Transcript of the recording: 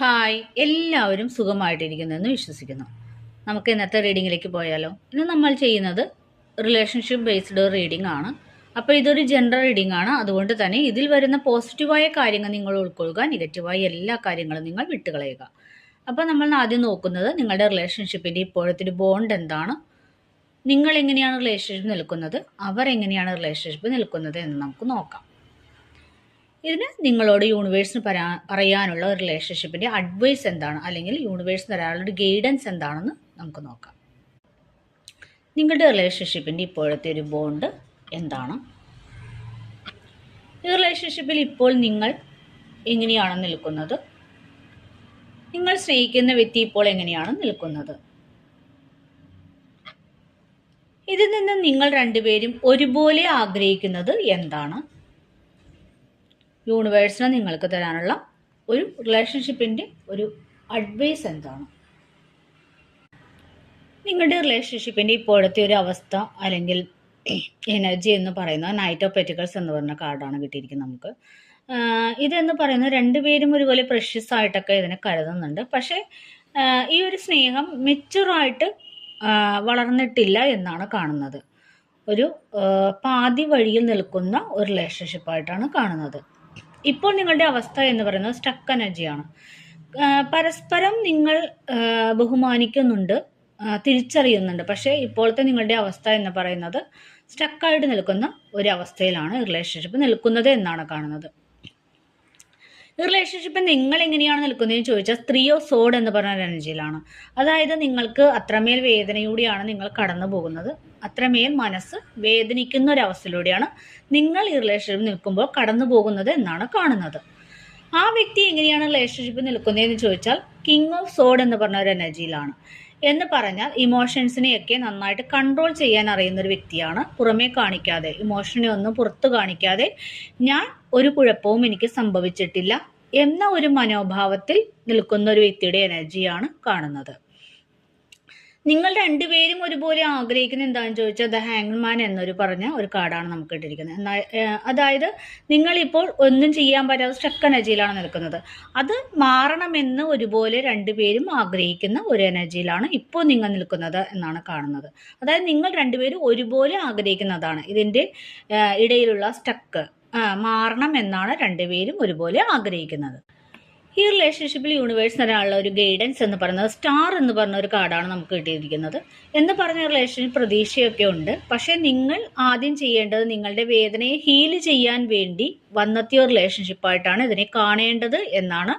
Hi, എല്ലാവരും സുഖമായിട്ടിരിക്കുന്നെന്ന് വിശ്വസിക്കുന്നു. നമുക്ക് ഇന്നത്തെ റീഡിങ്ങിലേക്ക് പോയാലോ. ഇന്ന് നമ്മൾ ചെയ്യുന്നത് റിലേഷൻഷിപ്പ് ബേസ്ഡ് റീഡിംഗ് ആണ്. അപ്പോൾ ഇതൊരു ജനറൽ റീഡിംഗ് ആണ്. അതുകൊണ്ട് തന്നെ ഇതിൽ വരുന്ന പോസിറ്റീവായ കാര്യങ്ങൾ നിങ്ങൾ ഉൾക്കൊള്ളുക, നെഗറ്റീവായ എല്ലാ കാര്യങ്ങളും നിങ്ങൾ വിട്ടുകളയുക. അപ്പോൾ നമ്മൾ ആദ്യം നോക്കുന്നത് നിങ്ങളുടെ റിലേഷൻഷിപ്പിൻ്റെ ഇപ്പോഴത്തെ ഒരു ബോണ്ട് എന്താണ്, നിങ്ങൾ എങ്ങനെയാണ് റിലേഷൻഷിപ്പ് നിൽക്കുന്നത്, അവർ എങ്ങനെയാണ് റിലേഷൻഷിപ്പ് നിൽക്കുന്നത് എന്ന് നമുക്ക് നോക്കാം. ഇതിന് നിങ്ങളോട് യൂണിവേഴ്സിന് പറയാനുള്ള ഒരു റിലേഷൻഷിപ്പിൻ്റെ അഡ്വൈസ് എന്താണ്, അല്ലെങ്കിൽ യൂണിവേഴ്സ് തരാനുള്ള ഒരു ഗൈഡൻസ് എന്താണെന്ന് നമുക്ക് നോക്കാം. നിങ്ങളുടെ റിലേഷൻഷിപ്പിൻ്റെ ഇപ്പോഴത്തെ ഒരു ബോണ്ട് എന്താണ്? ഈ റിലേഷൻഷിപ്പിൽ ഇപ്പോൾ നിങ്ങൾ എങ്ങനെയാണ് നിൽക്കുന്നത്? നിങ്ങൾ സ്നേഹിക്കുന്ന വ്യക്തി ഇപ്പോൾ എങ്ങനെയാണ് നിൽക്കുന്നത്? ഇതിൽ നിന്ന് നിങ്ങൾ രണ്ടുപേരും ഒരുപോലെ ആഗ്രഹിക്കുന്നത് എന്താണ്? യൂണിവേഴ്സിന് നിങ്ങൾക്ക് തരാനുള്ള ഒരു റിലേഷൻഷിപ്പിൻ്റെ ഒരു അഡ്വൈസ് എന്താണ്? നിങ്ങളുടെ റിലേഷൻഷിപ്പിൻ്റെ ഇപ്പോഴത്തെ ഒരു അവസ്ഥ അല്ലെങ്കിൽ എനർജി എന്ന് പറയുന്നത് നൈറ്റ് ഓഫ് പെറ്റക്കിൾസ് എന്ന് പറഞ്ഞ കാർഡാണ് കിട്ടിയിരിക്കുന്നത് നമുക്ക്. ഇതെന്ന് പറയുന്നത് രണ്ടുപേരും ഒരുപോലെ പ്രഷ്യസ് ആയിട്ടൊക്കെ ഇതിനെ കരുതുന്നുണ്ട്. പക്ഷേ ഈ ഒരു സ്നേഹം മെച്ചുറായിട്ട് വളർന്നിട്ടില്ല എന്നാണ് കാണുന്നത്. ഒരു പാതി വഴിയിൽ നിൽക്കുന്ന ഒരു റിലേഷൻഷിപ്പായിട്ടാണ് കാണുന്നത്. ഇപ്പോൾ നിങ്ങളുടെ അവസ്ഥ എന്ന് പറയുന്നത് സ്റ്റക്ക് എനർജിയാണ്. പരസ്പരം നിങ്ങൾ ബഹുമാനിക്കുന്നുണ്ട്, തിരിച്ചറിയുന്നുണ്ട്. പക്ഷേ ഇപ്പോഴത്തെ നിങ്ങളുടെ അവസ്ഥ എന്ന് പറയുന്നത് സ്റ്റക്കായിട്ട് നിൽക്കുന്ന ഒരു അവസ്ഥയിലാണ് റിലേഷൻഷിപ്പ് നിൽക്കുന്നത് എന്നാണ് കാണുന്നത്. ഈ റിലേഷൻഷിപ്പ് നിങ്ങൾ എങ്ങനെയാണ് നിൽക്കുന്നതെന്ന് ചോദിച്ചാൽ 3 ഓഫ് സോഡ് എന്ന് പറഞ്ഞ എനർജിയിലാണ്. അതായത് നിങ്ങൾക്ക് അത്രമേൽ വേദനയോടെയാണ് നിങ്ങൾ കടന്നു പോകുന്നത്, അത്രമേൽ മനസ്സ് വേദനിക്കുന്ന ഒരവസ്ഥയിലൂടെയാണ് നിങ്ങൾ ഈ റിലേഷൻഷിപ്പ് നിൽക്കുമ്പോൾ കടന്നു പോകുന്നത് എന്നാണ് കാണുന്നത്. ആ വ്യക്തി എങ്ങനെയാണ് റിലേഷൻഷിപ്പ് നിൽക്കുന്നതെന്ന് ചോദിച്ചാൽ കിങ് ഓഫ് സോഡ് എന്ന് പറഞ്ഞ ഒരു എനർജിയിലാണ്. എന്ന് പറഞ്ഞാൽ ഇമോഷൻസിനെയൊക്കെ നന്നായിട്ട് കൺട്രോൾ ചെയ്യാൻ അറിയുന്ന ഒരു വ്യക്തിയാണ്. പുറമേ കാണിക്കാതെ, ഇമോഷനെ ഒന്നും പുറത്തു കാണിക്കാതെ ഞാൻ ഒരു കുഴപ്പവും എനിക്ക് സംഭവിച്ചിട്ടില്ല എന്ന ഒരു മനോഭാവത്തിൽ നിൽക്കുന്ന ഒരു വ്യക്തിയുടെ എനർജിയാണ് കാണുന്നത്. നിങ്ങൾ രണ്ടുപേരും ഒരുപോലെ ആഗ്രഹിക്കുന്ന എന്താണെന്ന് ചോദിച്ചാൽ ദ ഹാങ്മാൻ എന്നൊരു പറഞ്ഞ ഒരു കാർഡാണ് നമുക്ക് ഇട്ടിരിക്കുന്നത്. അതായത് നിങ്ങളിപ്പോൾ ഒന്നും ചെയ്യാൻ പറ്റാതെ സ്റ്റക്ക് എനർജിയിലാണ് നിൽക്കുന്നത്. അത് മാറണമെന്ന് ഒരുപോലെ രണ്ടുപേരും ആഗ്രഹിക്കുന്ന ഒരു എനർജിയിലാണ് ഇപ്പോൾ നിങ്ങൾ നിൽക്കുന്നത് എന്നാണ് കാണുന്നത്. അതായത് നിങ്ങൾ രണ്ടുപേരും ഒരുപോലെ ആഗ്രഹിക്കുന്നതാണ് ഇതിൻ്റെ ഇടയിലുള്ള സ്റ്റക്ക് മാറണം എന്നാണ് രണ്ടുപേരും ഒരുപോലെ ആഗ്രഹിക്കുന്നത്. ഈ റിലേഷൻഷിപ്പിൽ യൂണിവേഴ്സ് തരാനുള്ള ഒരു ഗൈഡൻസ് എന്ന് പറയുന്നത് സ്റ്റാർ എന്ന് പറഞ്ഞ ഒരു കാർഡാണ് നമുക്ക് കിട്ടിയിരിക്കുന്നത്. എന്ന് പറഞ്ഞ റിലേഷൻഷിപ്പ് പ്രതീക്ഷയൊക്കെ ഉണ്ട്. പക്ഷേ നിങ്ങൾ ആദ്യം ചെയ്യേണ്ടത് നിങ്ങളുടെ വേദനയെ ഹീൽ ചെയ്യാൻ വേണ്ടി വന്നെത്തിയ റിലേഷൻഷിപ്പായിട്ടാണ് ഇതിനെ കാണേണ്ടത് എന്നാണ്